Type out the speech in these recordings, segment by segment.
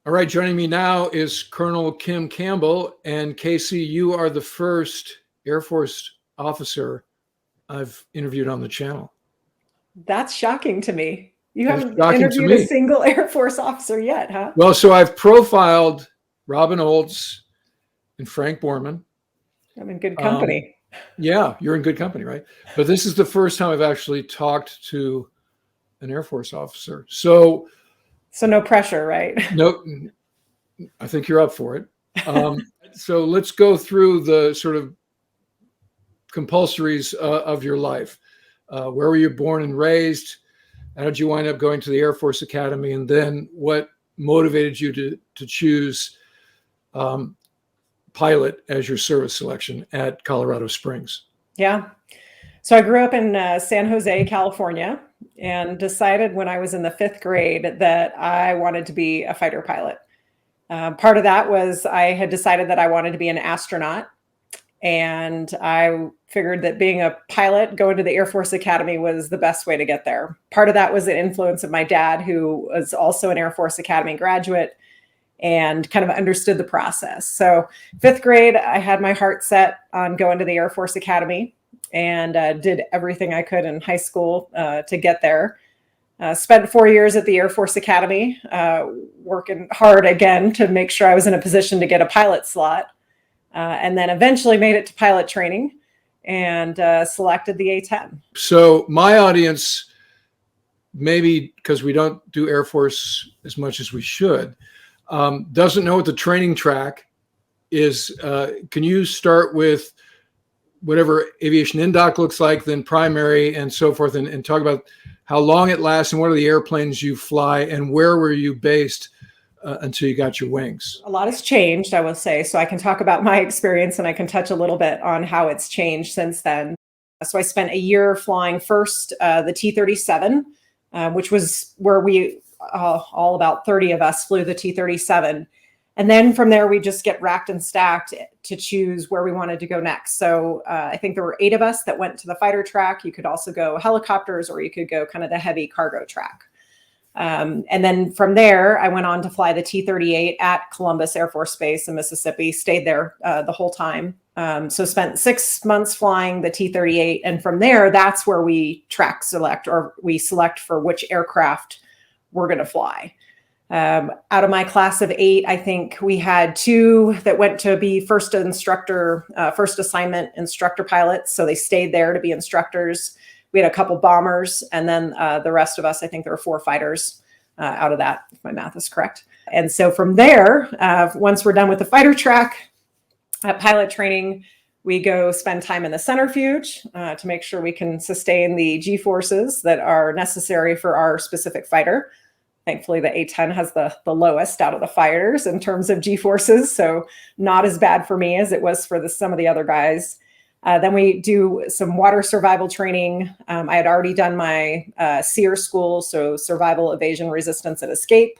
All right, joining me now is Colonel Kim Campbell. And Casey, you are the first Air Force officer I've interviewed on the channel. That's shocking to me. You It's haven't shocking to interviewed a me. single Air Force officer yet, huh? Well, so I've profiled Robin Olds and Frank Borman. I'm in good company. Yeah, you're in good company, right? But this is the first time I've actually talked to an Air Force officer. So no pressure, right? no, I think you're up for it. So let's go through the sort of compulsories of your life. Where were you born and raised? How did you wind up going to the Air Force Academy? And then what motivated you to choose pilot as your service selection at Colorado Springs? Yeah. So I grew up in San Jose, California, and decided when I was in the 5th grade that I wanted to be a fighter pilot. Part of that was I had decided that I wanted to be an astronaut. And I figured that being a pilot, going to the Air Force Academy was the best way to get there. Part of that was the influence of my dad, who was also an Air Force Academy graduate and kind of understood the process. So 5th grade, I had my heart set on going to the Air Force Academy and did everything I could in high school to get there. Spent 4 years at the Air Force Academy, working hard again to make sure I was in a position to get a pilot slot. And then eventually made it to pilot training and selected the A-10. So my audience, maybe because we don't do Air Force as much as we should, doesn't know what the training track is. Can you start with whatever aviation indoc looks like, then primary and so forth, and talk about how long it lasts and what are the airplanes you fly and where were you based until you got your wings? A lot has changed, I will say. So I can talk about my experience and I can touch a little bit on how it's changed since then. So I spent a year flying first the T-37, which was where we, all about 30 of us flew the T-37. And then from there, we just get racked and stacked to choose where we wanted to go next. So I think there were 8 of us that went to the fighter track. You could also go helicopters or you could go kind of the heavy cargo track. And then from there, I went on to fly the T-38 at Columbus Air Force Base in Mississippi, stayed there the whole time. So spent 6 months flying the T-38. And from there, that's where we track select, or we select for which aircraft we're going to fly. Out of my class of 8, I think we had 2 that went to be first assignment instructor pilots. So they stayed there to be instructors. We had a couple bombers, and then the rest of us, I think there were 4 fighters out of that, if my math is correct. And so from there, once we're done with the fighter track at pilot training, we go spend time in the centrifuge to make sure we can sustain the G-forces that are necessary for our specific fighter. Thankfully, the A-10 has the lowest out of the fighters in terms of G-forces, so not as bad for me as it was for some of the other guys. Then we do some water survival training. I had already done my SEER school, so survival, evasion, resistance, and escape.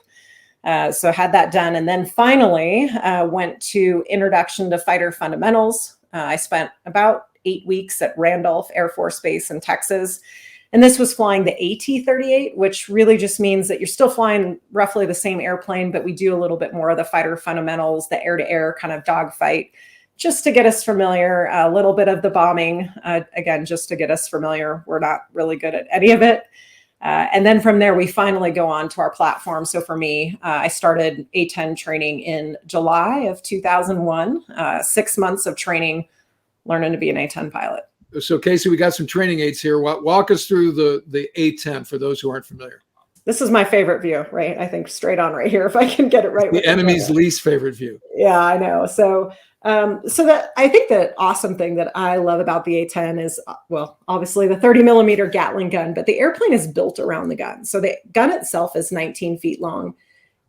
So had that done. And then finally went to introduction to fighter fundamentals. I spent about 8 weeks at Randolph Air Force Base in Texas. And this was flying the AT-38, which really just means that you're still flying roughly the same airplane, but we do a little bit more of the fighter fundamentals, the air-to-air kind of dogfight, just to get us familiar, a little bit of the bombing, again, just to get us familiar. We're not really good at any of it. And then from there, we finally go on to our platform. So for me, I started A-10 training in July of 2001, 6 months of training, learning to be an A-10 pilot. So Casey, we got some training aids here. Walk us through the A-10 for those who aren't familiar. This is my favorite view, right? I think straight on right here, if I can get it right. The enemy's least favorite view. Yeah, I know. So that I think the awesome thing that I love about the A-10 is, well, obviously the 30 millimeter Gatling gun, but the airplane is built around the gun. So the gun itself is 19 feet long,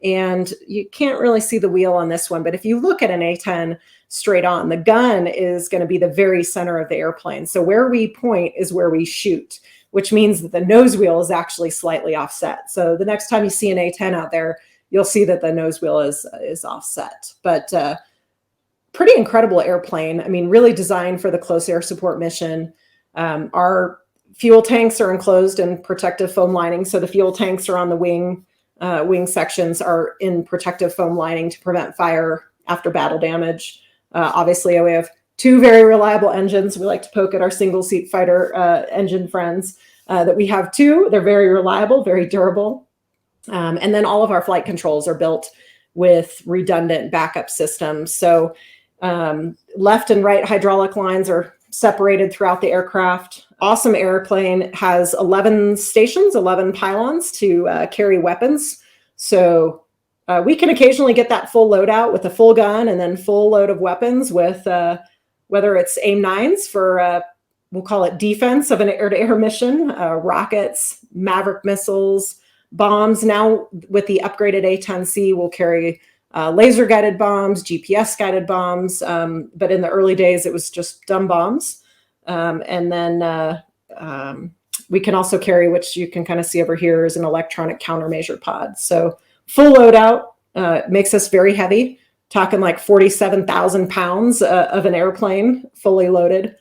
and you can't really see the wheel on this one. But if you look at an A-10 straight on, the gun is going to be the very center of the airplane. So where we point is where we shoot, which means that the nose wheel is actually slightly offset. So the next time you see an A-10 out there, you'll see that the nose wheel is offset. But pretty incredible airplane. I mean, really designed for the close air support mission. Our fuel tanks are enclosed in protective foam lining. So the fuel tanks are on the wing. wing sections are in protective foam lining to prevent fire after battle damage. Obviously, we have two very reliable engines. We like to poke at our single seat fighter engine friends that we have two. They're very reliable, very durable. And then all of our flight controls are built with redundant backup systems. So left and right hydraulic lines are separated throughout the aircraft. Awesome airplane, has 11 stations, 11 pylons to carry weapons. So we can occasionally get that full loadout with a full gun and then full load of weapons with whether it's AIM-9s for, we'll call it defense of an air-to-air mission, rockets, Maverick missiles, bombs. Now with the upgraded A-10C, we'll carry laser-guided bombs, GPS-guided bombs. But in the early days, it was just dumb bombs. And then we can also carry, which you can kind of see over here, is an electronic countermeasure pod. So full loadout makes us very heavy, talking like 47,000 pounds of an airplane fully loaded,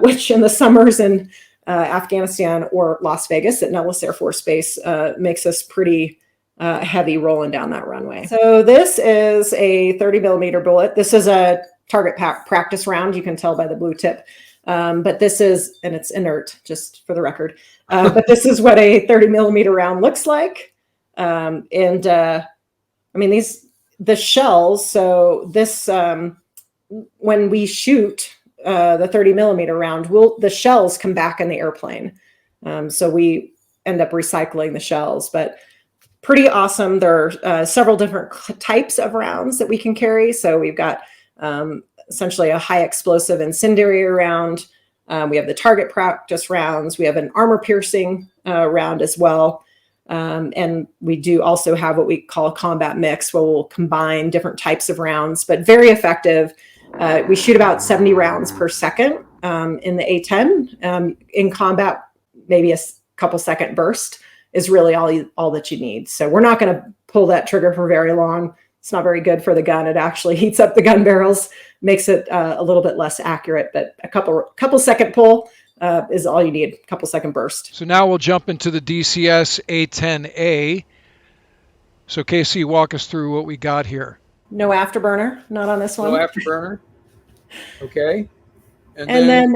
which in the summers in Afghanistan or Las Vegas at Nellis Air Force Base makes us pretty heavy rolling down that runway. So this is a 30 millimeter bullet. This is a target practice round. You can tell by the blue tip. But this is, and it's inert, just for the record. But this is what a 30 millimeter round looks like. I mean, the shells, so this, when we shoot the 30 millimeter round, the shells come back in the airplane. So we end up recycling the shells, but pretty awesome. There are several different types of rounds that we can carry. So we've got essentially a high explosive incendiary round. We have the target practice rounds. We have an armor piercing round as well. And we do also have what we call a combat mix, where we'll combine different types of rounds, but very effective. We shoot about 70 rounds per second in the A-10. In combat, maybe a couple second burst is really all that you need. So we're not going to pull that trigger for very long. It's not very good for the gun. It actually heats up the gun barrels, makes it a little bit less accurate, but a couple second pull is all you need, a couple second burst. So now we'll jump into the DCS A10a. So Casey, walk us through what we got here. No afterburner, not on this one. No afterburner. Okay. And then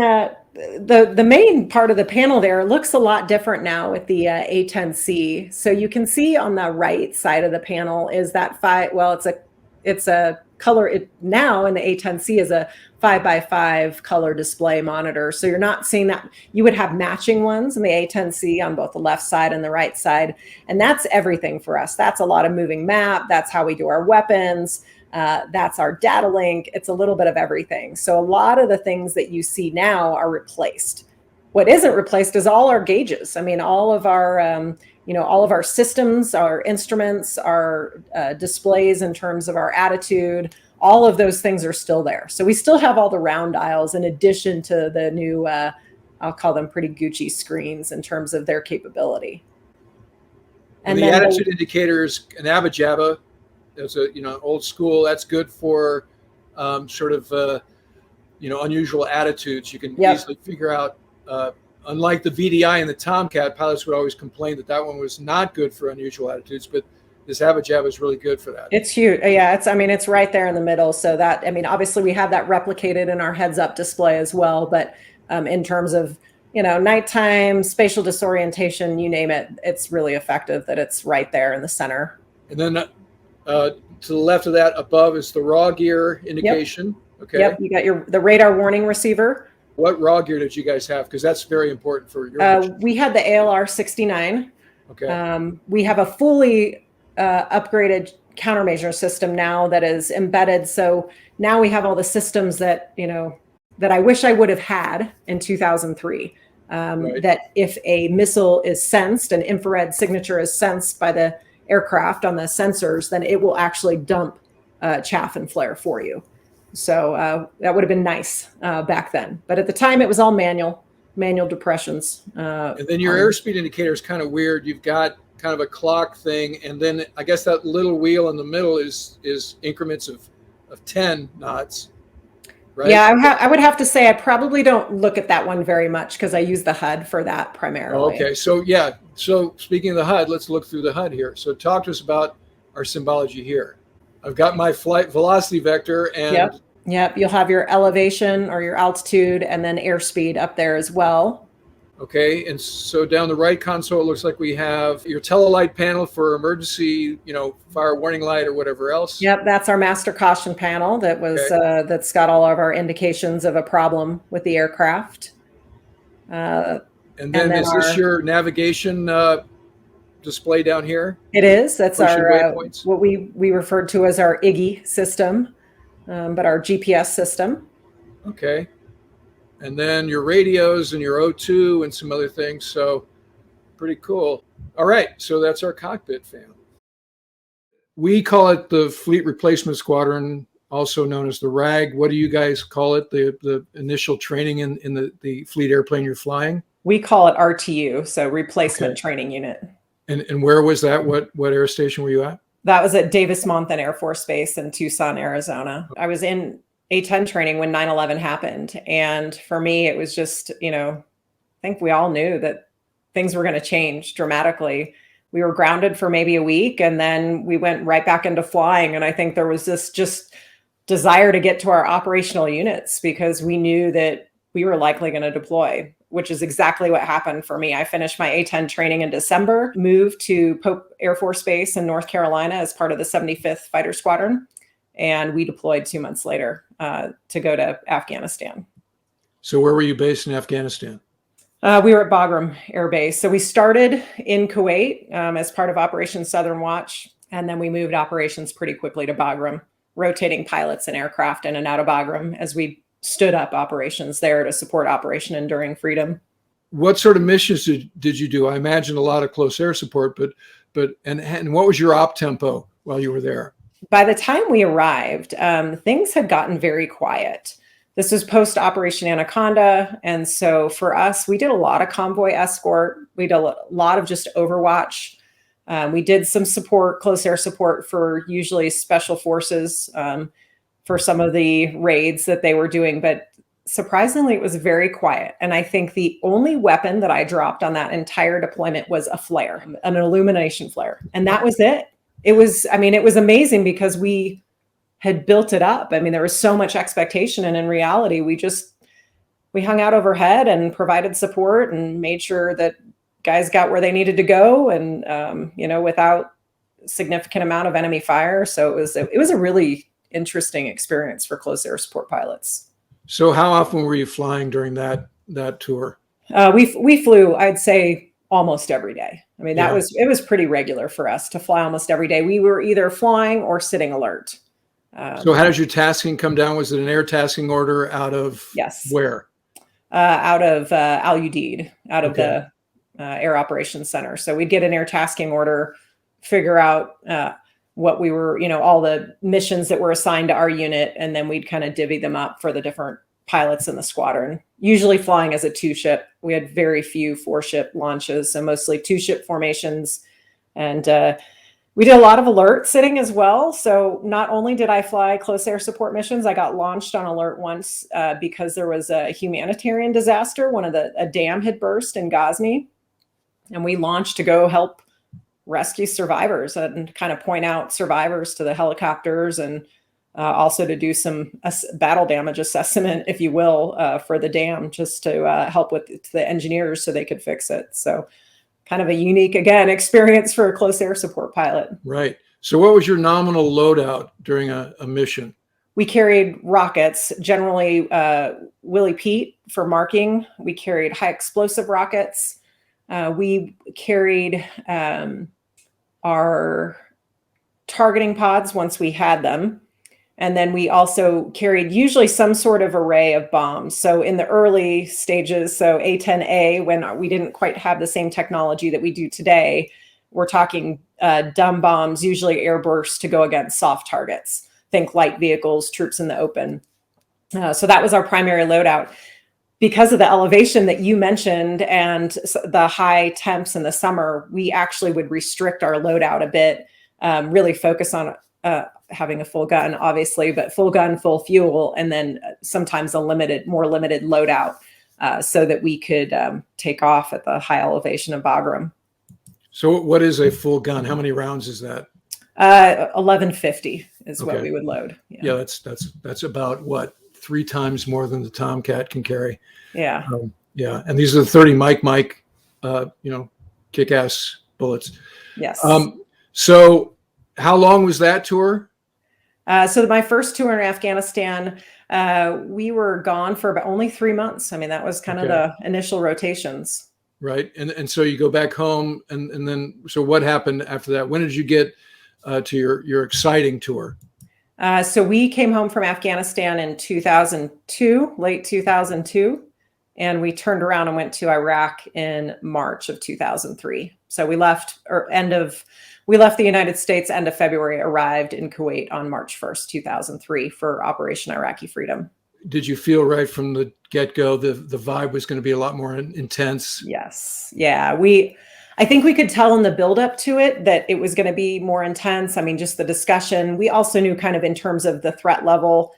the main part of the panel there looks a lot different now with the A10C. So you can see on the right side of the panel is that it's a color. Now in the A10C is a 5x5 color display monitor. So you're not seeing that. You would have matching ones in the A10C on both the left side and the right side. And that's everything for us. That's a lot of moving map. That's how we do our weapons. That's our data link. It's a little bit of everything. So a lot of the things that you see now are replaced. What isn't replaced is all our gauges. I mean, all of our, all of our systems, our instruments, our displays in terms of our attitude, all of those things are still there. So we still have all the round dials in addition to the new, I'll call them pretty Gucci screens in terms of their capability. And the attitude indicators, an abajaba, that's old school. That's good for sort of unusual attitudes. You can easily figure out. Unlike the VDI and the Tomcat, pilots would always complain that one was not good for unusual attitudes, but this abajaba is really good for that. It's huge. Yeah, it's right there in the middle. So that, obviously we have that replicated in our heads-up display as well. But in terms of nighttime, spatial disorientation, you name it, it's really effective that it's right there in the center. And then to the left of that, above, is the raw gear indication. Yep. Okay. Yep. You got the radar warning receiver. What raw gear did you guys have? Because that's very important for your mission. We had the ALR 69. Okay. We have a fully upgraded countermeasure system now that is embedded. So now we have all the systems that that I wish I would have had in 2003. Right. That if a missile is sensed, an infrared signature is sensed by the aircraft on the sensors, then it will actually dump chaff and flare for you. So that would have been nice back then. But at the time, it was all manual depressions. And then your airspeed indicator is kind of weird. You've got kind of a clock thing, and then I guess that little wheel in the middle is increments of 10 knots. right? Yeah, I would have to say I probably don't look at that one very much because I use the HUD for that primarily. Okay, so yeah, so speaking of the HUD, let's look through the HUD here. So talk to us about our symbology here. I've got my flight velocity vector and Yep. Yep. You'll have your elevation or your altitude and then airspeed up there as well. okay, and so down the right console, it looks like we have your telelight panel for emergency, fire warning light or whatever else. Yep, that's our master caution panel that was Okay. that's got all of our indications of a problem with the aircraft. And And then then is this your navigation display down here? it is. That's Pushing our waypoints. what we referred to as our IGI system, but our GPS system. Okay. And then your radios and your O2 and some other things. So pretty cool. All right. So that's our cockpit fam. We call it the Fleet Replacement Squadron, also known as the RAG. What do you guys call it? The initial training in the fleet airplane you're flying? We call it RTU, so Replacement Okay. Training Unit. And where was that? What air station were you at? That was at Davis-Monthan Air Force Base in Tucson, Arizona. I was in A-10 training when 9/11 happened. And for me, it was just, I think we all knew that things were going to change dramatically. We were grounded for maybe a week and then we went right back into flying. And I think there was this just desire to get to our operational units because we knew that we were likely going to deploy, which is exactly what happened for me. I finished my A-10 training in December, moved to Pope Air Force Base in North Carolina as part of the 75th Fighter Squadron, and we deployed 2 months later to go to Afghanistan. So where were you based in Afghanistan? We were at Bagram Air Base. So we started in Kuwait as part of Operation Southern Watch, and then we moved operations pretty quickly to Bagram, rotating pilots and aircraft in and out of Bagram as we stood up operations there to support Operation Enduring Freedom. What sort of missions did you do? I imagine a lot of close air support, but what was your op tempo while you were there? By the time we arrived, things had gotten very quiet. This was post Operation Anaconda. And so for us, we did a lot of convoy escort. We did a lot of just overwatch. We did some support, close air support for usually special forces for some of the raids that they were doing. But surprisingly, it was very quiet. And I think the only weapon that I dropped on that entire deployment was a flare, an illumination flare. And that was it. It was amazing because we had built it up. I mean, there was so much expectation. And in reality, we hung out overhead and provided support and made sure that guys got where they needed to go and, without significant amount of enemy fire. So it was a really interesting experience for close air support pilots. So how often were you flying during that tour? We flew, I'd say, almost every day. I mean, it was pretty regular for us to fly almost every day. We were either flying or sitting alert. So how does your tasking come down? Was it an air tasking order out of where? Out of Al Udeid, out of the Air Operations Center. So we'd get an air tasking order, figure out what we were, all the missions that were assigned to our unit, and then we'd kind of divvy them up for the different pilots in the squadron, usually flying as a 2-ship. We had very few 4-ship launches, so mostly 2-ship formations. And we did a lot of alert sitting as well. So not only did I fly close air support missions, I got launched on alert once because there was a humanitarian disaster. A dam had burst in Ghazni, and we launched to go help rescue survivors and kind of point out survivors to the helicopters and also to do some battle damage assessment, if you will, for the dam, just to help with the engineers so they could fix it. So kind of a unique, again, experience for a close air support pilot. Right. So what was your nominal loadout during a mission? We carried rockets, generally Willie Pete for marking. We carried high explosive rockets. We carried our targeting pods once we had them. And then we also carried usually some sort of array of bombs. So in the early stages, so A10a, when we didn't quite have the same technology that we do today, we're talking dumb bombs, usually airbursts to go against soft targets. Think light vehicles, troops in the open. So that was our primary loadout. Because of the elevation that you mentioned and the high temps in the summer, we actually would restrict our loadout a bit, really focus on having a full gun, obviously, but full gun, full fuel, and then sometimes a more limited loadout, so that we could take off at the high elevation of Bagram. So what is a full gun? How many rounds is that? 1150 is what we would load. Yeah, that's about what, 3 times more than the Tomcat can carry. Yeah. Yeah, and these are the 30 Mike, kick-ass bullets. Yes. So how long was that tour? So my first tour in Afghanistan, we were gone for about only 3 months. I mean, that was kind of the initial rotations. Right. And so you go back home, and then, so what happened after that? When did you get to your exciting tour? So we came home from Afghanistan in 2002, late 2002, and we turned around and went to Iraq in March of 2003. So we left the United States end of February, arrived in Kuwait on March 1st, 2003 for Operation Iraqi Freedom. Did you feel right from the get-go the vibe was going to be a lot more intense? Yes. Yeah. I think we could tell in the buildup to it that it was going to be more intense. I mean, just the discussion. We also knew kind of in terms of the threat level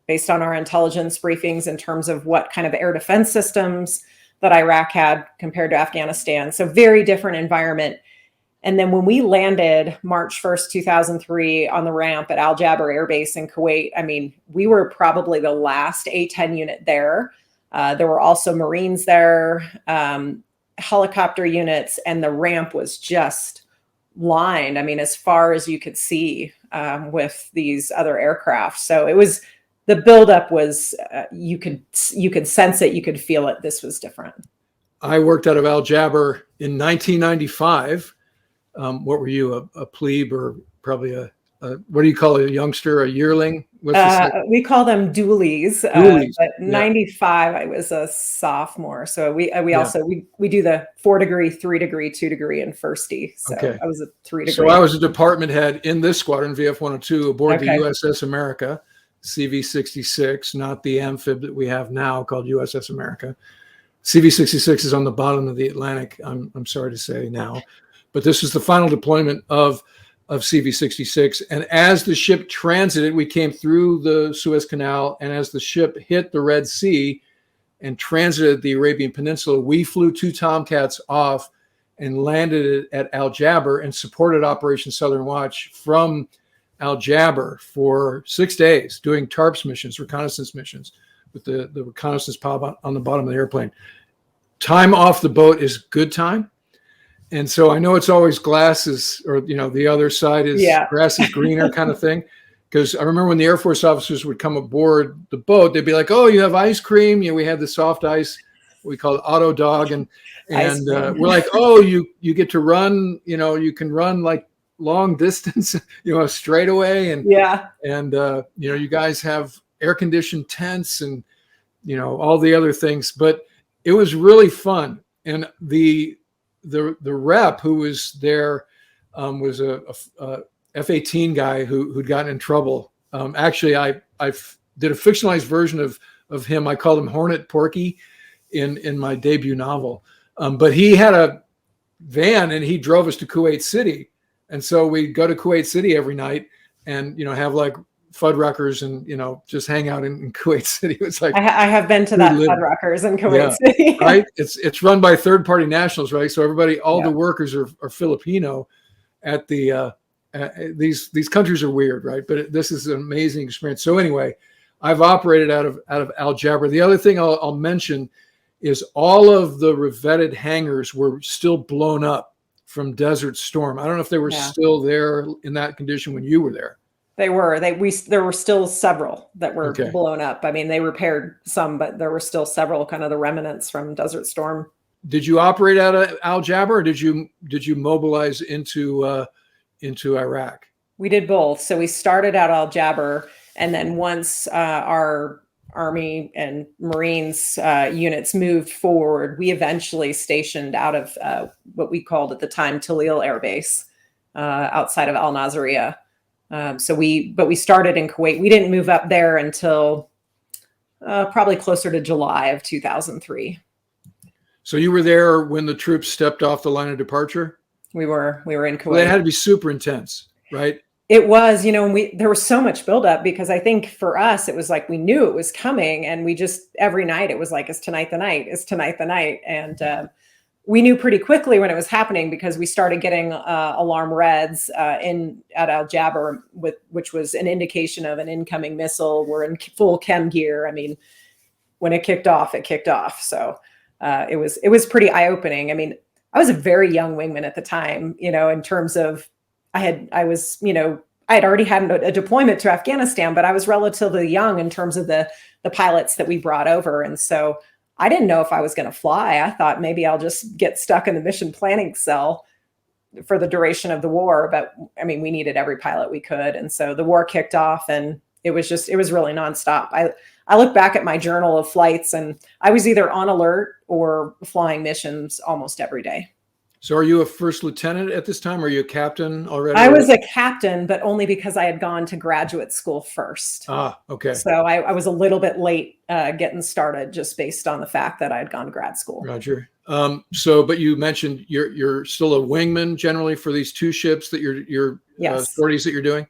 based on our intelligence briefings in terms of what kind of air defense systems that Iraq had compared to Afghanistan. So very different environment. And then when we landed March 1st, 2003 on the ramp at Al Jaber Air Base in Kuwait, I mean, we were probably the last A-10 unit there. There were also Marines there, helicopter units, and the ramp was just lined, I mean, as far as you could see, with these other aircraft. So it was, the buildup was, you could sense it, you could feel it. This was different. I worked out of Al Jaber in 1995. What were you, a plebe, or probably a what do you call a youngster, a yearling? We call them dualies. But 95, I was a sophomore. So we also do the 4 degree, 3 degree, 2 degree, and firstie. So I was a 3 degree. So I was a department head in this squadron, VF 102, aboard the USS America, CV-66, not the amphib that we have now called USS America. CV-66 is on the bottom of the Atlantic, I'm sorry to say now. But this was the final deployment of CV-66. And as the ship transited, we came through the Suez Canal, and as the ship hit the Red Sea and transited the Arabian Peninsula, we flew 2 Tomcats off and landed at Al Jaber and supported Operation Southern Watch from Al Jaber for 6 days, doing TARPS missions, reconnaissance missions, with the reconnaissance pod on the bottom of the airplane. Time off the boat is good time. And so I know it's always glasses, or, the other side is grass is greener kind of thing. Because I remember when the Air Force officers would come aboard the boat, they'd be like, "Oh, you have ice cream." We had the soft ice, we call it Auto Dog. And we're like, "Oh, you get to run, you can run like long distance, straightaway." And, you guys have air conditioned tents and, all the other things. But it was really fun. And the rep who was there was a F-18 guy who'd gotten in trouble. Actually, I did a fictionalized version of him. I called him Hornet Porky in my debut novel. But he had a van and he drove us to Kuwait City. And so we'd go to Kuwait City every night and, have like Fuddruckers and, just hang out in Kuwait City. It's like, I have been to that Fuddruckers in Kuwait City. Right. It's run by third-party nationals, right? So everybody, all the workers are Filipino at the, these countries are weird, right? But this is an amazing experience. So anyway, I've operated out of Al Jaber. The other thing I'll mention is all of the revetted hangars were still blown up from Desert Storm. I don't know if they were still there in that condition when you were there. They were. There were still several that were blown up. I mean, they repaired some, but there were still several, kind of the remnants from Desert Storm. Did you operate out of Al Jaber, or did you mobilize into Iraq? We did both. So we started out Al Jaber, and then once our Army and Marines units moved forward, we eventually stationed out of what we called at the time Talil Air Base outside of Al Nasiriyah. But we started in Kuwait. We didn't move up there until probably closer to July of 2003. So you were there when the troops stepped off the line of departure? We were in Kuwait. Well, that had to be super intense, right? It was, and there was so much buildup because I think for us, it was like we knew it was coming, and we just every night it was like, "Is tonight the night? Is tonight the night?" And we knew pretty quickly when it was happening because we started getting alarm reds in at Al Jaber, which was an indication of an incoming missile. We're in full chem gear. I mean, when it kicked off, it kicked off. So it was pretty eye opening. I mean, I was a very young wingman at the time, in terms of I had already had a deployment to Afghanistan, but I was relatively young in terms of the pilots that we brought over. And so I didn't know if I was going to fly. I thought maybe I'll just get stuck in the mission planning cell for the duration of the war. But I mean, we needed every pilot we could. And so the war kicked off, and it was really nonstop. I look back at my journal of flights, and I was either on alert or flying missions almost every day. So are you a first lieutenant at this time? Or are you a captain already? I was a captain, but only because I had gone to graduate school first. Okay. So I was a little bit late getting started just based on the fact that I had gone to grad school. Roger. But you mentioned you're still a wingman generally for these two ships that your Yes. sorties that you're doing?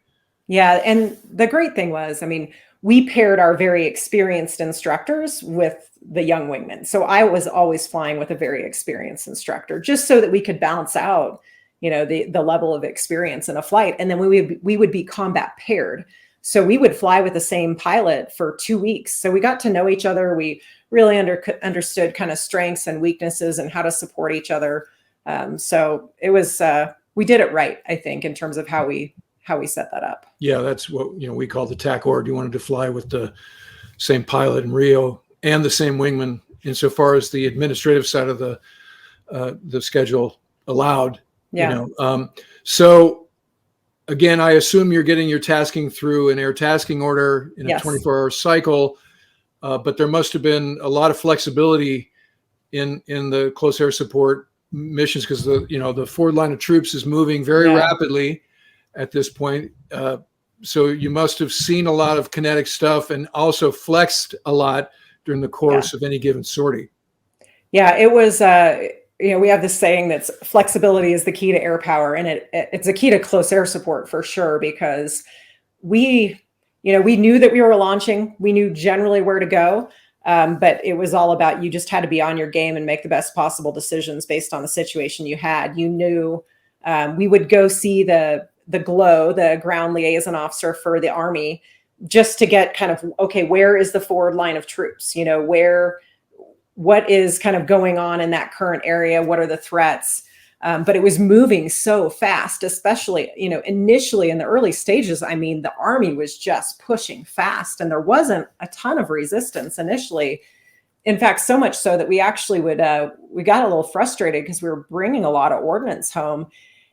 Yeah. And the great thing was, I mean, we paired our very experienced instructors with the young wingmen. So I was always flying with a very experienced instructor just so that we could balance out, the level of experience in a flight. And then we would be combat paired. So we would fly with the same pilot for 2 weeks. So we got to know each other. We really understood kind of strengths and weaknesses and how to support each other. So it was, we did it right, I think, in terms of how we set that up. Yeah, that's what we call the TAC org. You wanted to fly with the same pilot in Rio and the same wingman insofar as the administrative side of the schedule allowed. Yeah. So again, I assume you're getting your tasking through an air tasking order in a Yes. 24-hour cycle, but there must have been a lot of flexibility in the close air support missions because the forward line of troops is moving very rapidly at this point. So you must have seen a lot of kinetic stuff and also flexed a lot during the course of any given sortie. Yeah, it was, we have this saying that's flexibility is the key to air power. And it's a key to close air support for sure, because we knew that we were launching. We knew generally where to go. But it was all about, you just had to be on your game and make the best possible decisions based on the situation you had. You knew we would go see the GLOW, the ground liaison officer for the Army, just to get kind of, okay, where is the forward line of troops? What is kind of going on in that current area? What are the threats? But it was moving so fast, especially, initially in the early stages. I mean, the Army was just pushing fast and there wasn't a ton of resistance initially. In fact, so much so that we actually we got a little frustrated because we were bringing a lot of ordnance home.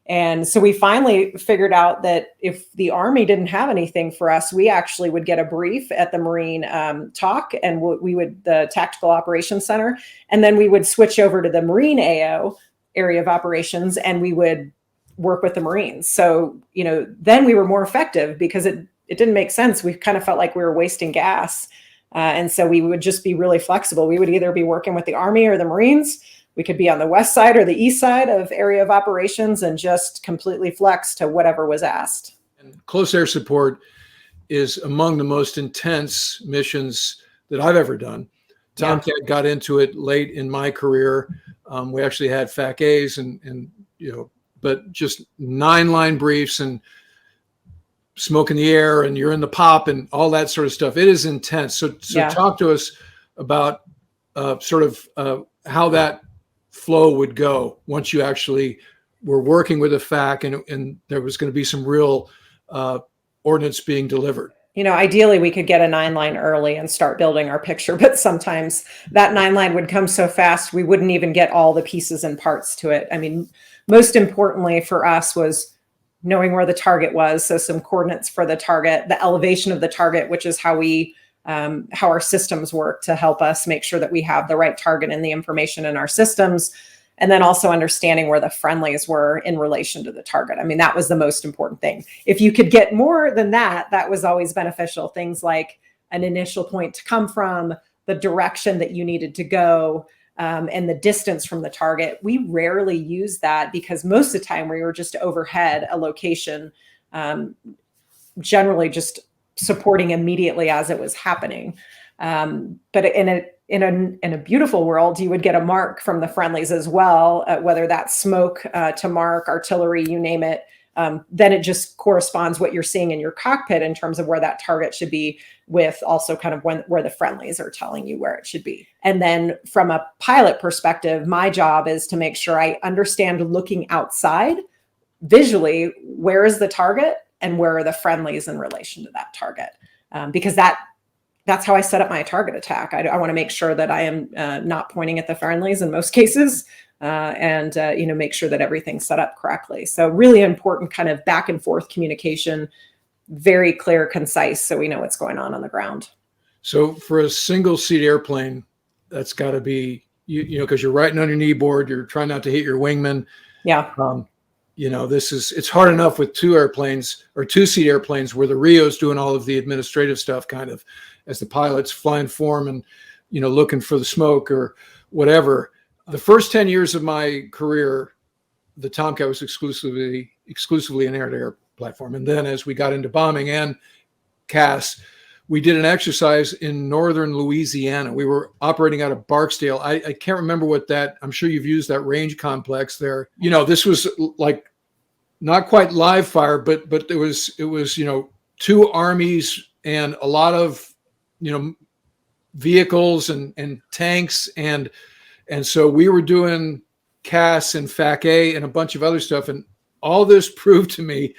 And so we finally figured out that if the Army didn't have anything for us, we actually would get a brief at the Marine TOC, and the Tactical Operations Center, and then we would switch over to the Marine AO, Area of Operations, and we would work with the Marines. So, then we were more effective because it didn't make sense. We kind of felt like we were wasting gas. And so we would just be really flexible. We would either be working with the Army or the Marines. We could be on the west side or the east side of area of operations and just completely flex to whatever was asked. And close air support is among the most intense missions that I've ever done. Tomcat got into it late in my career. We actually had FAC-As but just 9-line briefs and smoke in the air and you're in the pop and all that sort of stuff. It is intense. So talk to us about how that flow would go once you actually were working with a FAC and there was going to be some real ordnance being delivered. Ideally we could get a 9-line early and start building our picture, but sometimes that 9-line would come so fast we wouldn't even get all the pieces and parts to it. I mean, most importantly for us was knowing where the target was. So some coordinates for the target, the elevation of the target, which is how our systems work to help us make sure that we have the right target and the information in our systems. And then also understanding where the friendlies were in relation to the target. I mean, that was the most important thing. If you could get more than that, that was always beneficial. Things like an initial point to come from, the direction that you needed to go, and the distance from the target. We rarely use that because most of the time we were just overhead a location. generally just supporting immediately as it was happening. But in a beautiful world, you would get a mark from the friendlies as well, whether that's smoke to mark, artillery, you name it. Then it just corresponds what you're seeing in your cockpit in terms of where that target should be, with also kind of where the friendlies are telling you where it should be. And then from a pilot perspective, my job is to make sure I understand, looking outside visually, where is the target and where are the friendlies in relation to that target, because that's how I set up my target attack. I want to make sure that I am not pointing at the friendlies in most cases, and make sure that everything's set up correctly. So really important kind of back and forth communication, very clear, concise, so we know what's going on the ground. So for a single seat airplane, that's got to be, because you're writing on your kneeboard, you're trying not to hit your wingman. Yeah. It's hard enough with two airplanes or two-seat airplanes where the RIO's doing all of the administrative stuff, kind of as the pilot's flying form and, looking for the smoke or whatever. The first 10 years of my career, the Tomcat was exclusively an air-to-air platform. And then as we got into bombing and CAS, we did an exercise in northern Louisiana. We were operating out of Barksdale. I can't remember I'm sure you've used that range complex there. This was like not quite live fire, but it was, two armies and a lot of, vehicles and tanks. And so we were doing CAS and FAC-A and a bunch of other stuff. And all this proved to me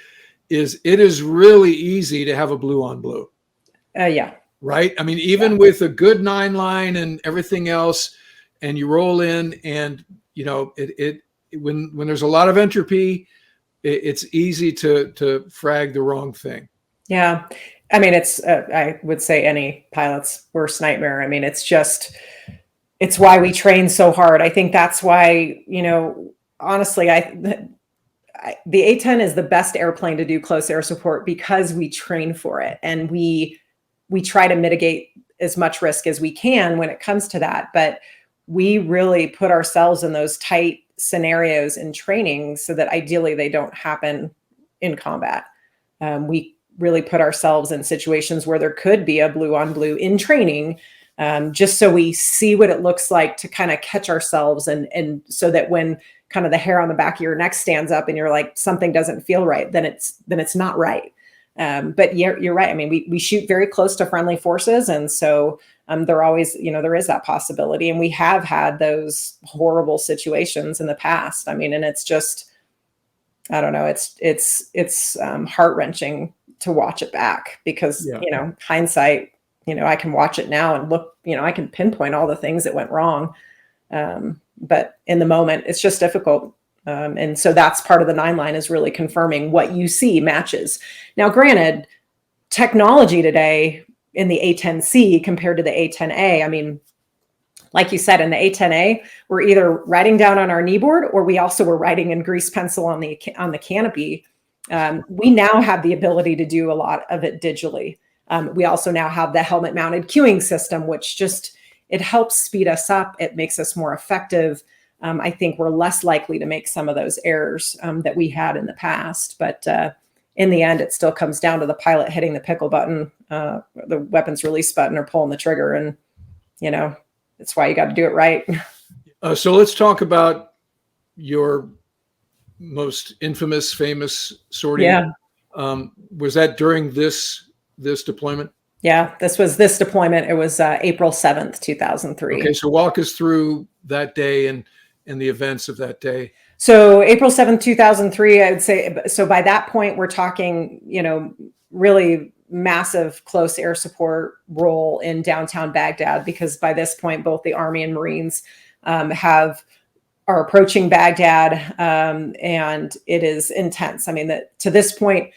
it is really easy to have a blue on blue. Yeah. Right. I mean, even with a good 9-line and everything else, and you roll in and, when there's a lot of entropy, it's easy to frag the wrong thing. Yeah. I mean, it's, I would say any pilot's worst nightmare. I mean, it's why we train so hard. I think that's why, honestly, the A-10 is the best airplane to do close air support because we train for it. And we try to mitigate as much risk as we can when it comes to that. But we really put ourselves in those tight scenarios in training so that ideally they don't happen in combat. We really put ourselves in situations where there could be a blue on blue in training, just so we see what it looks like to kind of catch ourselves. And so that when kind of the hair on the back of your neck stands up and you're like, something doesn't feel right, then it's not right. But you're right. I mean, we shoot very close to friendly forces. And so there always, there is that possibility. And we have had those horrible situations in the past. I mean, and it's just, I don't know, it's heart-wrenching to watch it back because, hindsight, I can watch it now and look, I can pinpoint all the things that went wrong. But in the moment, it's just difficult. And so that's part of the 9-line, is really confirming what you see matches. Now, granted, technology today in the A10C compared to the A10A, I mean, like you said, in the A10A, we're either writing down on our kneeboard or we also were writing in grease pencil on the canopy. We now have the ability to do a lot of it digitally. We also now have the helmet mounted cueing system, which it helps speed us up. It makes us more effective. I think we're less likely to make some of those errors that we had in the past. But in the end, it still comes down to the pilot hitting the pickle button, the weapons release button, or pulling the trigger. And, that's why you got to do it right. So let's talk about your most infamous, famous sortie. Yeah. Was that during this deployment? Yeah, this deployment. It was April 7th, 2003. Okay, so walk us through that day and the events of that day. So April 7th, 2003, I would say. So by that point, we're talking, really massive close air support role in downtown Baghdad, because by this point, both the Army and Marines are approaching Baghdad, and it is intense. I mean, to this point,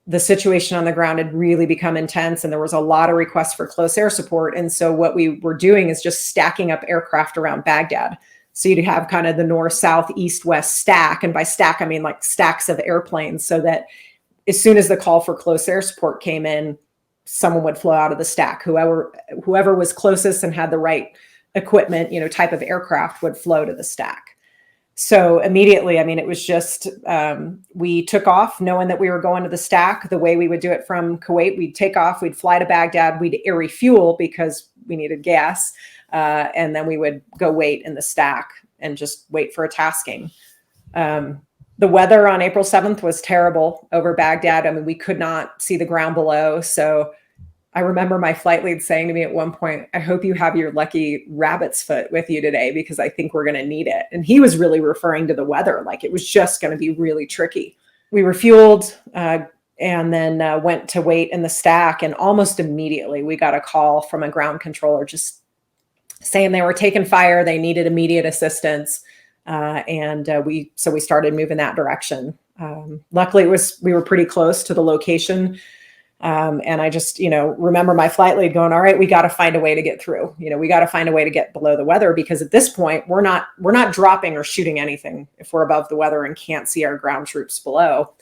the situation on the ground had really become intense, and there was a lot of requests for close air support. And so what we were doing is just stacking up aircraft around Baghdad. So you'd have kind of the north, south, east, west stack. And by stack, I mean like stacks of airplanes, so that as soon as the call for close air support came in, someone would flow out of the stack. Whoever was closest and had the right equipment, type of aircraft would flow to the stack. So immediately, I mean, it was just, we took off knowing that we were going to the stack. The way we would do it from Kuwait, we'd take off, we'd fly to Baghdad, we'd air refuel because we needed gas. And then we would go wait in the stack and just wait for a tasking. The weather on April 7th was terrible over Baghdad. I mean, we could not see the ground below. So I remember my flight lead saying to me at one point, I hope you have your lucky rabbit's foot with you today, because I think we're going to need it. And he was really referring to the weather, like it was just going to be really tricky. We refueled and then went to wait in the stack. And almost immediately we got a call from a ground controller just saying they were taking fire. They needed immediate assistance. And we started moving that direction. Luckily we were pretty close to the location. And I just, remember my flight lead going, all right, we got to find a way to get through, we got to find a way to get below the weather, because at this point we're not dropping or shooting anything if we're above the weather and can't see our ground troops below.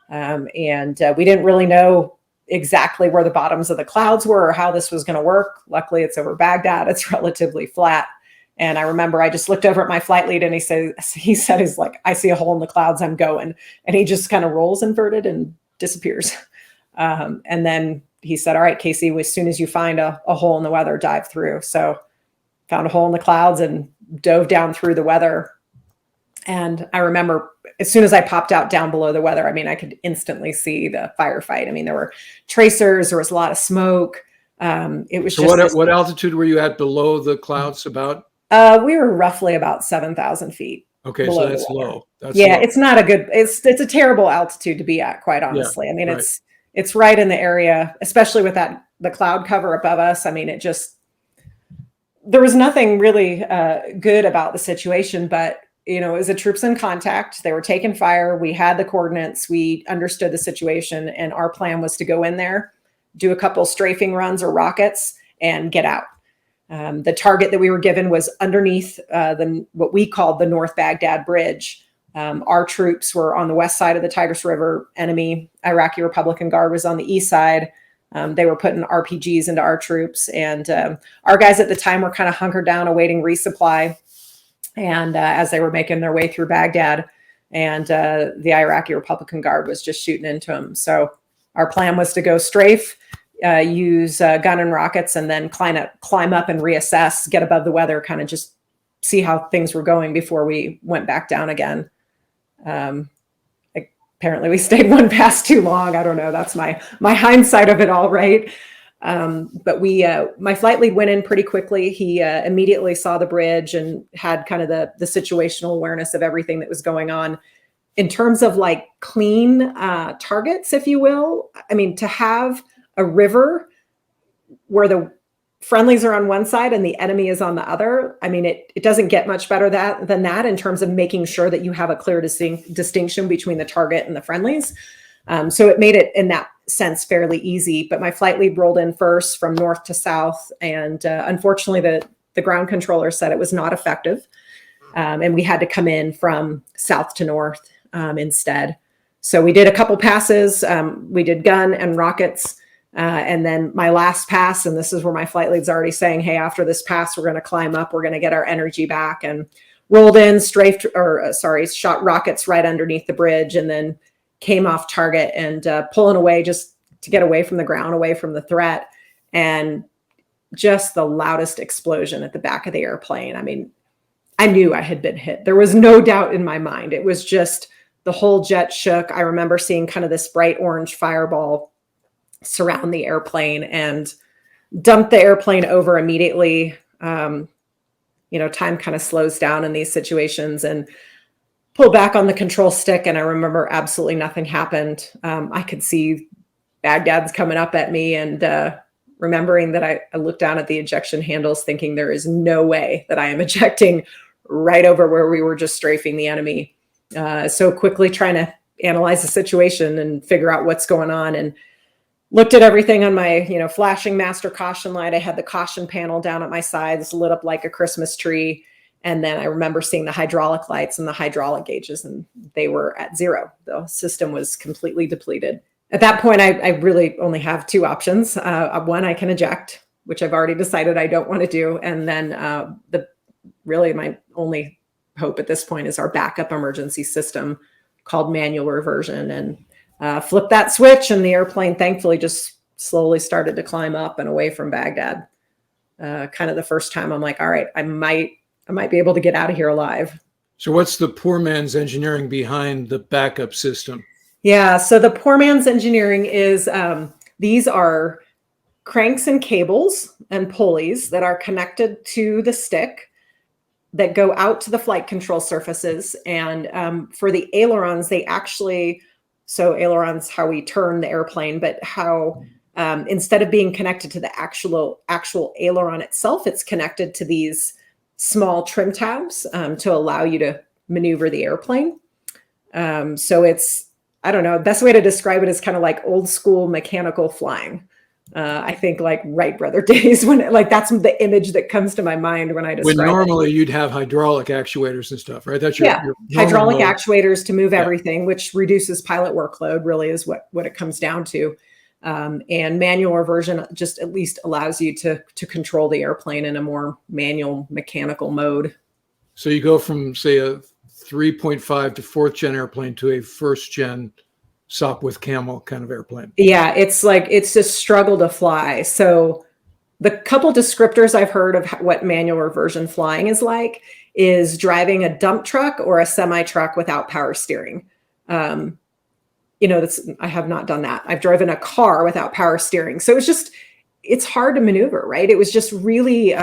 And we didn't really know exactly where the bottoms of the clouds were or how this was going to work. Luckily it's over Baghdad. It's relatively flat. And I remember I just looked over at my flight lead and he said, he's like, I see a hole in the clouds, I'm going. And he just kind of rolls inverted and disappears. And then he said, all right, Casey, as soon as you find a hole in the weather, dive through. So found a hole in the clouds and dove down through the weather. And I remember as soon as I popped out down below the weather, I mean, I could instantly see the firefight. I mean, there were tracers, there was a lot of smoke. It was so just— what altitude were you at below the clouds about? We were roughly about 7,000 feet. Okay, so that's low. That's low. It's not a good, it's a terrible altitude to be at, quite honestly. Yeah, I mean, right. it's right in the area, especially with the cloud cover above us. I mean, there was nothing really good about the situation, but it was the troops in contact. They were taking fire. We had the coordinates. We understood the situation, and our plan was to go in there, do a couple strafing runs or rockets, and get out. The target that we were given was underneath what we called the North Baghdad Bridge. Our troops were on the west side of the Tigris River. Enemy Iraqi Republican Guard was on the east side. They were putting RPGs into our troops. And our guys at the time were kind of hunkered down awaiting resupply. And as they were making their way through Baghdad, and the Iraqi Republican Guard was just shooting into them. So our plan was to go strafe, use gun and rockets, and then climb up and reassess, get above the weather, kind of just see how things were going before we went back down again. Apparently we stayed one pass too long. I don't know. That's my hindsight of it all, right? But my flight lead went in pretty quickly. He immediately saw the bridge and had kind of the situational awareness of everything that was going on. In terms of like clean targets, if you will, I mean, to have a river where the friendlies are on one side and the enemy is on the other, I mean, it doesn't get much better than that in terms of making sure that you have a clear distinction between the target and the friendlies. So it made it, in that sense, fairly easy. But my flight lead rolled in first from north to south. And unfortunately, the ground controller said it was not effective. And we had to come in from south to north instead. So we did a couple passes. We did gun and rockets. And then my last pass, and this is where my flight lead's already saying, hey, after this pass, we're going to climb up. We're going to get our energy back. And rolled in, shot rockets right underneath the bridge, and then came off target and pulling away just to get away from the ground, away from the threat. And just the loudest explosion at the back of the airplane. I mean, I knew I had been hit. There was no doubt in my mind. It was just the whole jet shook. I remember seeing kind of this bright orange fireball surround the airplane and dump the airplane over immediately. Time kind of slows down in these situations, and pull back on the control stick. And I remember absolutely nothing happened. I could see Baghdad's coming up at me, and remembering that I looked down at the ejection handles thinking there is no way that I am ejecting right over where we were just strafing the enemy. So quickly trying to analyze the situation and figure out what's going on, and looked at everything on my, flashing master caution light. I had the caution panel down at my sides, lit up like a Christmas tree. And then I remember seeing the hydraulic lights and the hydraulic gauges, and they were at zero. The system was completely depleted. At that point, I really only have two options. One, I can eject, which I've already decided I don't want to do. And then my only hope at this point is our backup emergency system called manual reversion, and flipped that switch, and the airplane thankfully just slowly started to climb up and away from Baghdad. Kind of the first time I'm like, all right, I might be able to get out of here alive. So what's the poor man's engineering behind the backup system? Yeah, so the poor man's engineering is these are cranks and cables and pulleys that are connected to the stick that go out to the flight control surfaces. And for the ailerons, they actually, so ailerons, how we turn the airplane, but how instead of being connected to the actual aileron itself, it's connected to these small trim tabs to allow you to maneuver the airplane. So it's, I don't know, best way to describe it is kind of like old school mechanical flying. I think like Wright brother days, when like that's the image that comes to my mind when I describe When normally it. you'd have hydraulic actuators and stuff, right? That's your hydraulic mode. Actuators to move everything, which reduces pilot workload, really is what it comes down to. And manual reversion just at least allows you to control the airplane in a more manual mechanical mode. So you go from, say, a 3.5 to 4th gen airplane to a 1st gen Sopwith Camel kind of airplane. Yeah, it's like, it's a struggle to fly. So the couple descriptors I've heard of what manual reversion flying is like is driving a dump truck or a semi truck without power steering. You know, I have not done that. I've driven a car without power steering. So it's hard to maneuver, right? It was just really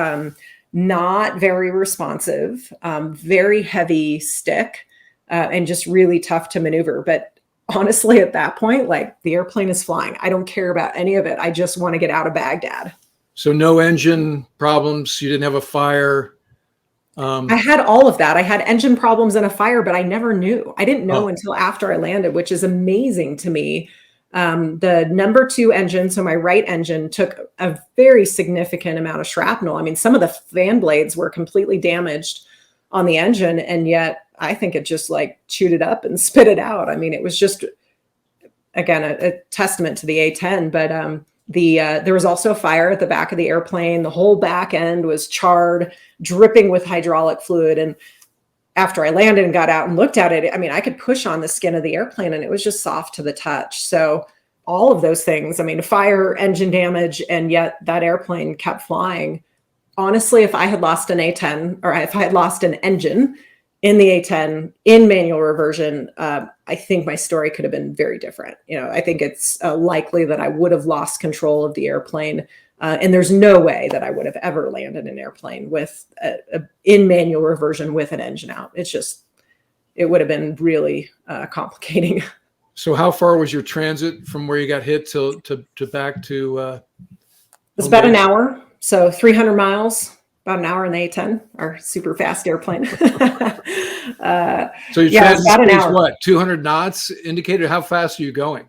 not very responsive, very heavy stick, and just really tough to maneuver. But honestly, at that point, like the airplane is flying. I don't care about any of it. I just want to get out of Baghdad. So no engine problems. You didn't have a fire. I had all of that. I had engine problems and a fire, but I never knew. I didn't know until after I landed, which is amazing to me. The number 2 engine, so my right engine, took a very significant amount of shrapnel. I mean, some of the fan blades were completely damaged on the engine, and yet I think it just like chewed it up and spit it out. I mean, it was just, again, a testament to the A10, but there was also a fire at the back of the airplane. The whole back end was charred, dripping with hydraulic fluid. And after I landed and got out and looked at it, I mean, I could push on the skin of the airplane and it was just soft to the touch. So all of those things, I mean, fire, engine damage, and yet that airplane kept flying. Honestly, if I had lost an A10 or if I had lost an engine in the A10 in manual reversion, I think my story could have been very different. You know, I think it's likely that I would have lost control of the airplane. And there's no way that I would have ever landed an airplane with in manual reversion with an engine out. It's just, it would have been really complicating. So how far was your transit from where you got hit to back to? It's about an hour. So 300 miles, about an hour in the A10, our super fast airplane. So your transit speed is what, 200 knots indicated? How fast are you going?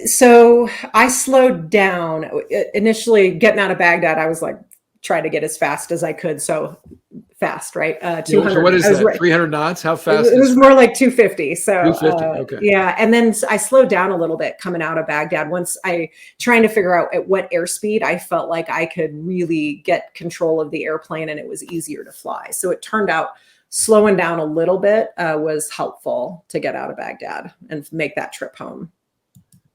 So I slowed down. Initially getting out of Baghdad, I was like, try to get as fast as I could. So fast, right? 200. So what is that? 300 knots? How fast? It was more like 250. So 250. Okay. Yeah. And then I slowed down a little bit coming out of Baghdad. Once trying to figure out at what airspeed I felt like I could really get control of the airplane and it was easier to fly. So it turned out slowing down a little bit was helpful to get out of Baghdad and make that trip home.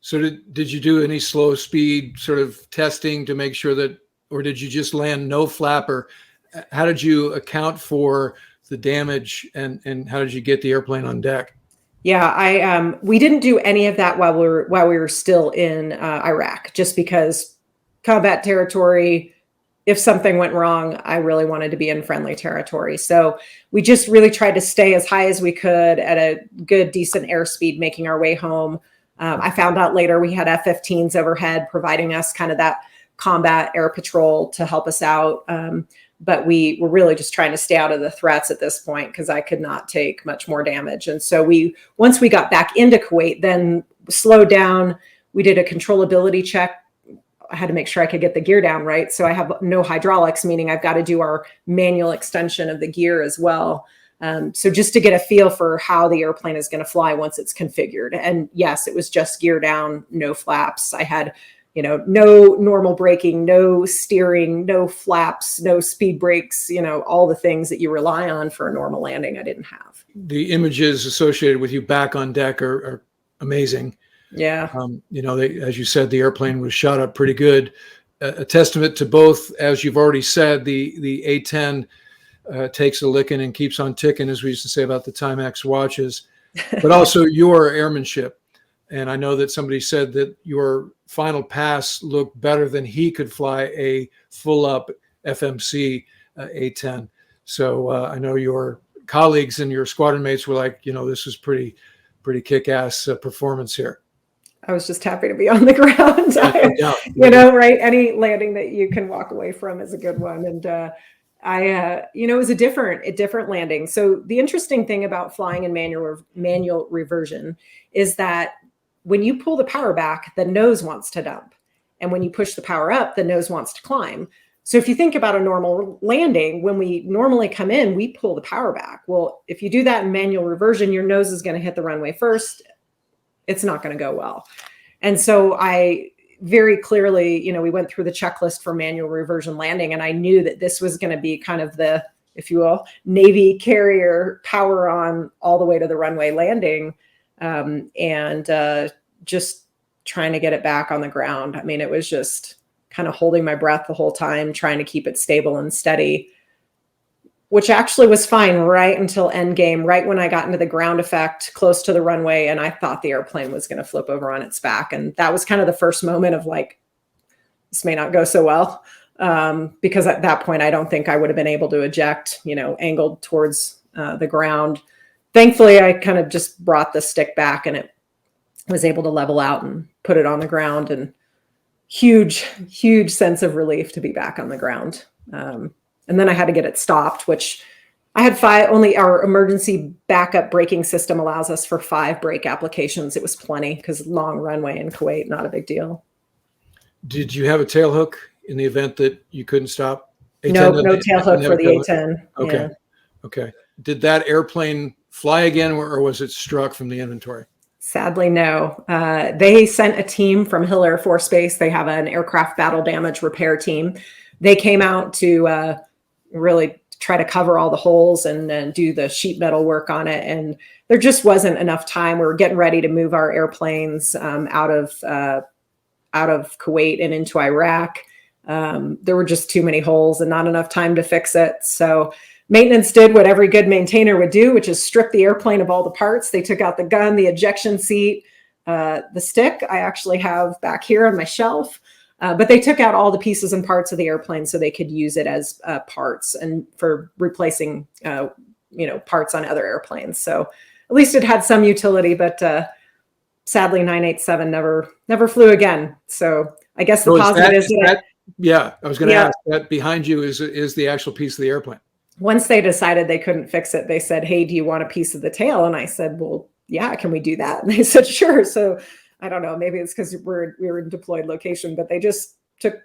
So did you do any slow speed sort of testing to make sure that, or did you just land no flap, or how did you account for the damage and how did you get the airplane on deck? Yeah, we didn't do any of that while we were still in Iraq, just because combat territory, if something went wrong, I really wanted to be in friendly territory. So we just really tried to stay as high as we could at a good, decent airspeed, making our way home. I found out later we had F-15s overhead providing us kind of that combat air patrol to help us out. But we were really just trying to stay out of the threats at this point because I could not take much more damage. And so once we got back into Kuwait, then slowed down. We did a controllability check. I had to make sure I could get the gear down right. So I have no hydraulics, meaning I've got to do our manual extension of the gear as well. So just to get a feel for how the airplane is going to fly once it's configured. And yes, it was just gear down, no flaps. I had no normal braking, no steering, no flaps, no speed brakes, all the things that you rely on for a normal landing I didn't have. The images associated with you back on deck are amazing. Yeah. As you said, the airplane was shot up pretty good. A testament to both, as you've already said, the A-10 takes a licking and keeps on ticking, as we used to say about the Timex watches, but also your airmanship. And I know that somebody said that your final pass looked better than he could fly a full up FMC A-10. So I know your colleagues and your squadron mates were like, this was pretty kick-ass performance here. I was just happy to be on the ground. Right? Any landing that you can walk away from is a good one. And it was a different landing. So the interesting thing about flying in manual reversion is that when you pull the power back, the nose wants to dump. And when you push the power up, the nose wants to climb. So if you think about a normal landing, when we normally come in, we pull the power back. Well, if you do that in manual reversion, your nose is going to hit the runway first. It's not going to go well. And so I very clearly, we went through the checklist for manual reversion landing, and I knew that this was going to be kind of the, if you will, Navy carrier power on all the way to the runway landing. Just trying to get it back on the ground. I mean, it was just kind of holding my breath the whole time, trying to keep it stable and steady, which actually was fine right until end game, right when I got into the ground effect close to the runway, and I thought the airplane was going to flip over on its back. And that was kind of the first moment of like, this may not go so well, because at that point, I don't think I would have been able to eject, angled towards the ground. Thankfully, I kind of just brought the stick back and it was able to level out and put it on the ground, and huge sense of relief to be back on the ground. And then I had to get it stopped, which I had 5, only our emergency backup braking system allows us for 5 brake applications. It was plenty because long runway in Kuwait, not a big deal. Did you have a tail hook in the event that you couldn't stop? No tail hook for the A10. Okay. Yeah. Okay. Did that airplane fly again, or was it struck from the inventory? Sadly, no. They sent a team from Hill Air Force Base. They have an aircraft battle damage repair team. They came out to really try to cover all the holes and do the sheet metal work on it. And there just wasn't enough time. We were getting ready to move our airplanes out of Kuwait and into Iraq. There were just too many holes and not enough time to fix it. So maintenance did what every good maintainer would do, which is strip the airplane of all the parts. They took out the gun, the ejection seat, the stick I actually have back here on my shelf. But they took out all the pieces and parts of the airplane so they could use it as parts and for replacing, parts on other airplanes. So at least it had some utility, but sadly 987 never flew again. So I guess the positive is that yeah, I was going to ask, that behind you is the actual piece of the airplane. Once they decided they couldn't fix it, they said, "Hey, do you want a piece of the tail?" And I said, "Well, yeah, can we do that?" And they said, "Sure." So I don't know, maybe it's because we were in deployed location, but they just took,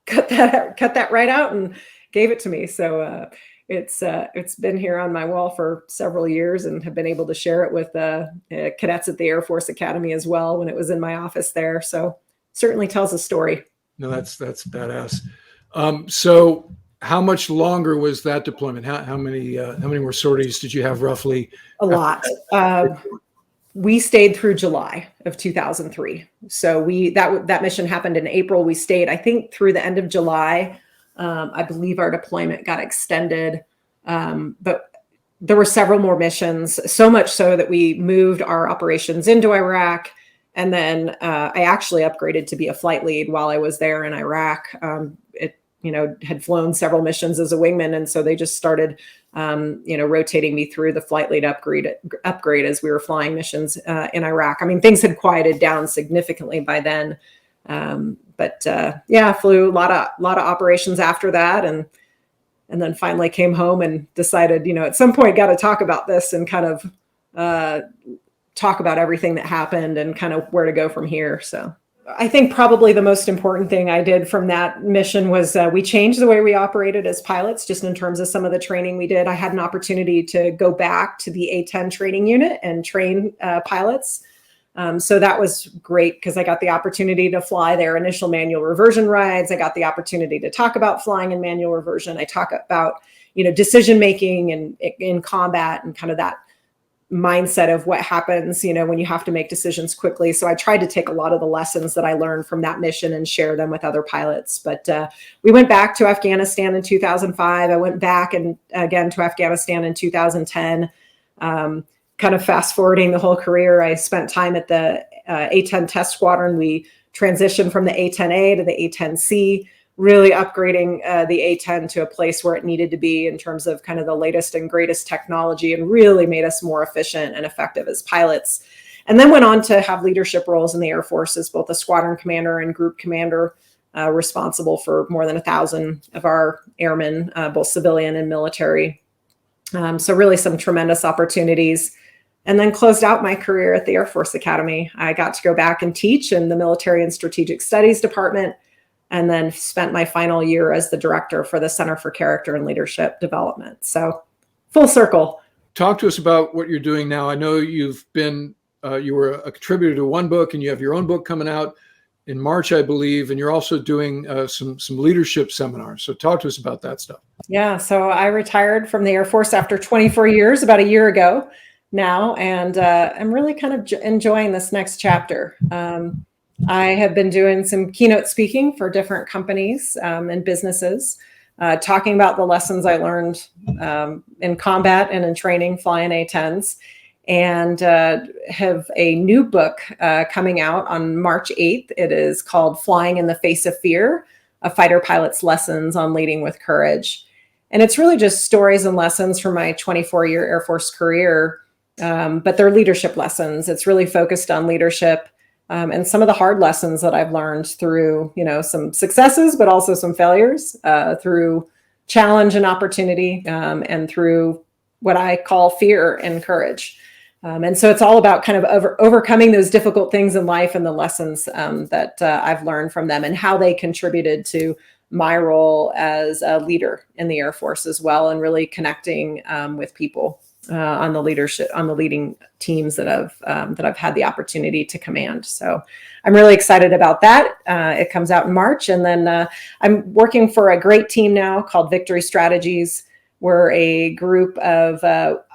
cut that right out and gave it to me. So it's been here on my wall for several years, and have been able to share it with cadets at the Air Force Academy as well when it was in my office there. So certainly tells a story. No, that's badass. So how much longer was that deployment? How many more sorties did you have roughly? A lot. We stayed through July of 2003. So that mission happened in April. We stayed, I think, through the end of July. I believe our deployment got extended, but there were several more missions, so much so that we moved our operations into Iraq. And then I actually upgraded to be a flight lead while I was there in Iraq. Had flown several missions as a wingman. And so they just started, rotating me through the flight lead upgrade as we were flying missions in Iraq. I mean, things had quieted down significantly by then. Flew a lot of operations after that. And then finally came home and decided, at some point got to talk about this and kind of talk about everything that happened and kind of where to go from here. So I think probably the most important thing I did from that mission was we changed the way we operated as pilots, just in terms of some of the training we did. I had an opportunity to go back to the A-10 training unit and train pilots. So that was great because I got the opportunity to fly their initial manual reversion rides. I got the opportunity to talk about flying in manual reversion. I talk about, decision making and in combat and kind of that mindset of what happens, when you have to make decisions quickly. So I tried to take a lot of the lessons that I learned from that mission and share them with other pilots. But we went back to Afghanistan in 2005. I went back and again to Afghanistan in 2010. Kind of fast forwarding the whole career, I spent time at the A-10 test squadron. We transitioned from the A-10a to the A-10c, really upgrading the A-10 to a place where it needed to be in terms of kind of the latest and greatest technology, and really made us more efficient and effective as pilots. And then went on to have leadership roles in the Air Force as both a squadron commander and group commander, responsible for more than 1,000 of our airmen, both civilian and military. So really some tremendous opportunities. And then closed out my career at the Air Force Academy. I got to go back and teach in the Military and Strategic Studies Department, and then spent my final year as the director for the Center for Character and Leadership Development. So full circle. Talk to us about what you're doing now. I know you've been, you were a contributor to one book, and you have your own book coming out in March, I believe, and you're also doing some leadership seminars. So talk to us about that stuff. Yeah, so I retired from the Air Force after 24 years, about a year ago now, and I'm really kind of enjoying this next chapter. I have been doing some keynote speaking for different companies and businesses, talking about the lessons I learned in combat and in training flying A-10s, and have a new book coming out on March 8th. It is called Flying in the Face of Fear, A Fighter Pilot's Lessons on Leading with Courage. And it's really just stories and lessons from my 24-year Air Force career, but they're leadership lessons. It's really focused on leadership and some of the hard lessons that I've learned through, some successes, but also some failures, through challenge and opportunity, and through what I call fear and courage. And so it's all about kind of overcoming those difficult things in life and the lessons that I've learned from them and how they contributed to my role as a leader in the Air Force as well, and really connecting with people on the leading teams that I've had the opportunity to command. So I'm really excited about that. It comes out in March, and then I'm working for a great team now called Victory Strategies. We're a group of,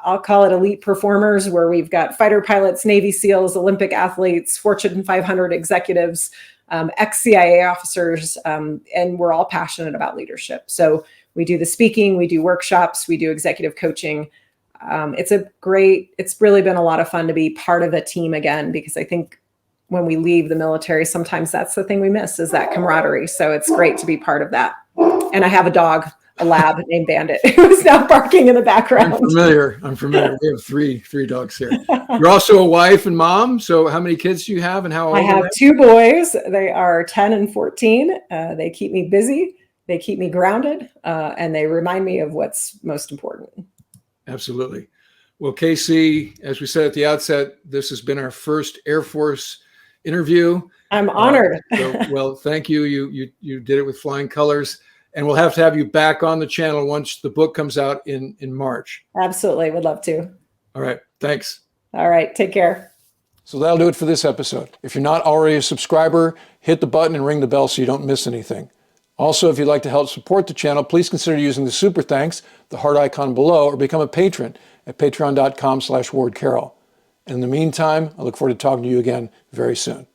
I'll call it elite performers, where we've got fighter pilots, Navy SEALs, Olympic athletes, Fortune 500 executives, ex-CIA officers, and we're all passionate about leadership. So we do the speaking, we do workshops, we do executive coaching. It's really been a lot of fun to be part of a team again, because I think when we leave the military, sometimes that's the thing we miss, is that camaraderie. So it's great to be part of that. And I have a dog, a lab named Bandit, who's now barking in the background. I'm familiar. We have three dogs here. You're also a wife and mom. So how many kids do you have, and how old I have 2 boys. They are 10 and 14. They keep me busy. They keep me grounded, and they remind me of what's most important. Absolutely. Well, Casey, as we said at the outset, this has been our first Air Force interview. I'm honored. Well, thank you. You did it with flying colors. And we'll have to have you back on the channel once the book comes out in March. Absolutely. Would love to. All right. Thanks. All right. Take care. So that'll do it for this episode. If you're not already a subscriber, hit the button and ring the bell so you don't miss anything. Also, if you'd like to help support the channel, please consider using the super thanks, the heart icon below, or become a patron at patreon.com/WardCarroll. And in the meantime, I look forward to talking to you again very soon.